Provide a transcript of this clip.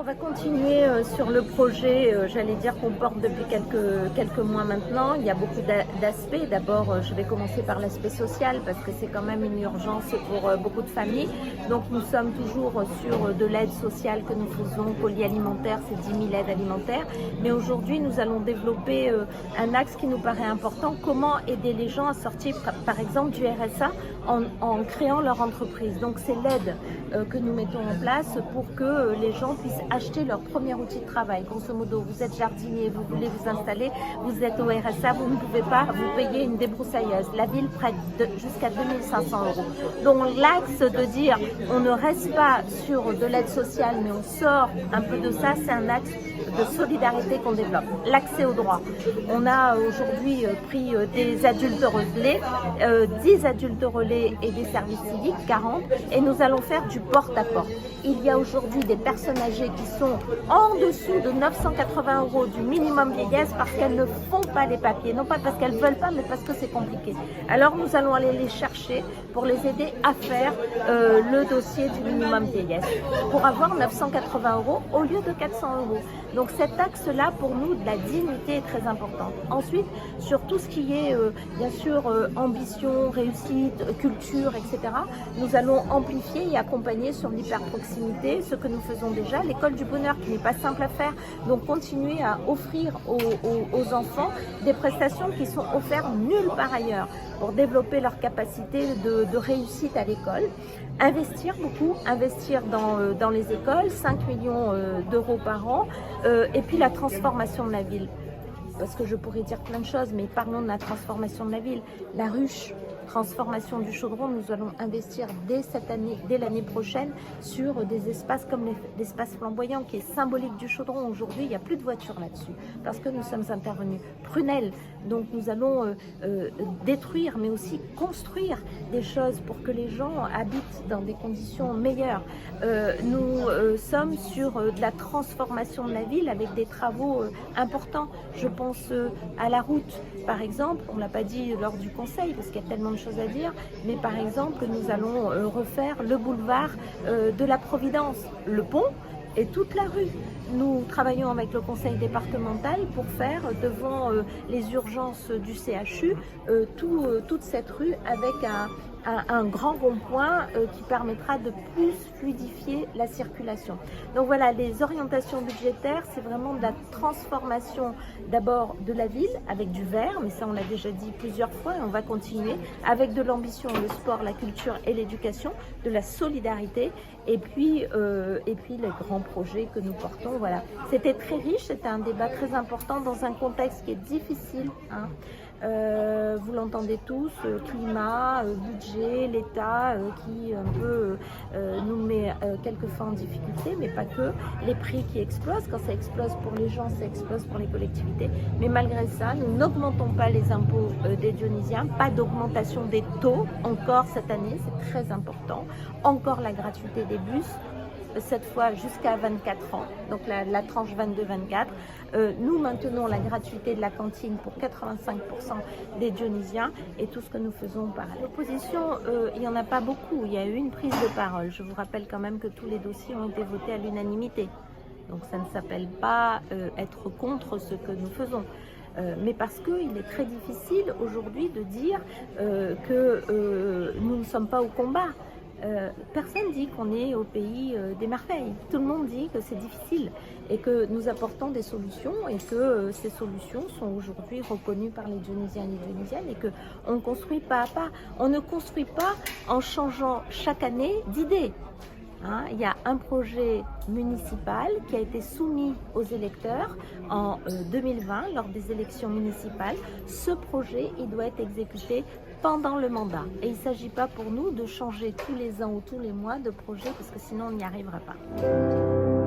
on va continuer sur le projet, j'allais dire qu'on porte depuis quelques mois maintenant. Il y a beaucoup d'aspects. D'abord, je vais commencer par l'aspect social parce que c'est quand même une urgence pour beaucoup de familles. Donc nous sommes toujours sur de l'aide sociale que nous faisons, colis alimentaires, c'est 10 000 aides alimentaires. Mais aujourd'hui, nous allons développer un axe qui nous paraît important. Comment aider les gens à sortir, par exemple, du RSA en créant leur entreprise. Donc c'est l'aide que nous mettons en place pour que les gens puissent acheter leur premier outil de travail. Grosso modo, vous êtes jardinier, vous voulez vous installer, vous êtes au RSA, vous ne pouvez pas vous payer une débroussailleuse. La ville prête jusqu'à 2 500 €. Donc l'axe de dire on ne reste pas sur de l'aide sociale mais on sort un peu de ça, c'est un axe de solidarité qu'on développe. L'accès aux droits. On a aujourd'hui pris des adultes relais, 10 adultes relais et des services civiques, 40, et nous allons faire du porte-à-porte. Il y a aujourd'hui des personnes âgées qui sont en dessous de 980 € du minimum vieillesse parce qu'elles ne font pas les papiers, non pas parce qu'elles ne veulent pas, mais parce que c'est compliqué. Alors nous allons aller les chercher pour les aider à faire le dossier du minimum vieillesse pour avoir 980 € au lieu de 400 €. Donc cet axe-là, pour nous, de la dignité est très importante. Ensuite, sur tout ce qui est, bien sûr, ambition, réussite, culture, etc., nous allons amplifier et accompagner sur l'hyperproximité, ce que nous faisons déjà, l'école du bonheur qui n'est pas simple à faire. Donc continuer à offrir aux enfants des prestations qui sont offertes nulle part ailleurs pour développer leur capacité de réussite à l'école. Investir beaucoup, investir dans les écoles, 5 millions d'euros par an, et puis la transformation de la ville. Parce que je pourrais dire plein de choses, mais parlons de la transformation de la ville. La ruche, transformation du Chaudron, nous allons investir dès cette année, dès l'année prochaine, sur des espaces comme l'espace flamboyant qui est symbolique du Chaudron. Aujourd'hui, il n'y a plus de voitures là-dessus parce que nous sommes intervenus. Prunelle, donc nous allons détruire mais aussi construire des choses pour que les gens habitent dans des conditions meilleures. Nous sommes sur de la transformation de la ville avec des travaux importants. Je pense à la route, par exemple, on ne l'a pas dit lors du conseil parce qu'il y a tellement de choses à dire, mais par exemple, nous allons refaire le boulevard de la Providence, le pont et toute la rue. Nous travaillons avec le conseil départemental pour faire devant les urgences du CHU toute cette rue avec un grand rond-point qui permettra de plus fluidifier la circulation. Donc voilà, les orientations budgétaires, c'est vraiment de la transformation d'abord de la ville avec du vert, mais ça on l'a déjà dit plusieurs fois et on va continuer, avec de l'ambition, le sport, la culture et l'éducation, de la solidarité et puis les grands projets que nous portons. Voilà, c'était très riche, c'était un débat très important dans un contexte qui est difficile, hein. Vous l'entendez tous, climat, budget, l'État qui un peu nous met quelquefois en difficulté, mais pas que. Les prix qui explosent, quand ça explose pour les gens, ça explose pour les collectivités. Mais malgré ça, nous n'augmentons pas les impôts des Dionysiens, pas d'augmentation des taux encore cette année, c'est très important. Encore la gratuité des bus, cette fois jusqu'à 24 ans, donc la tranche 22-24. Nous maintenons la gratuité de la cantine pour 85% des Dionysiens et tout ce que nous faisons par là. L'opposition, il n'y en a pas beaucoup, il y a eu une prise de parole. Je vous rappelle quand même que tous les dossiers ont été votés à l'unanimité. Donc ça ne s'appelle pas être contre ce que nous faisons. Mais parce qu'il est très difficile aujourd'hui de dire que nous ne sommes pas au combat. Personne dit qu'on est au pays des merveilles. Tout le monde dit que c'est difficile et que nous apportons des solutions et que ces solutions sont aujourd'hui reconnues par les Dionysiens et les Dionysiennes et qu'on construit pas à pas. On ne construit pas en changeant chaque année d'idée. Hein, il y a un projet municipal qui a été soumis aux électeurs en 2020 lors des élections municipales. Ce projet, il doit être exécuté pendant le mandat. Et il ne s'agit pas pour nous de changer tous les ans ou tous les mois de projet parce que sinon on n'y arrivera pas.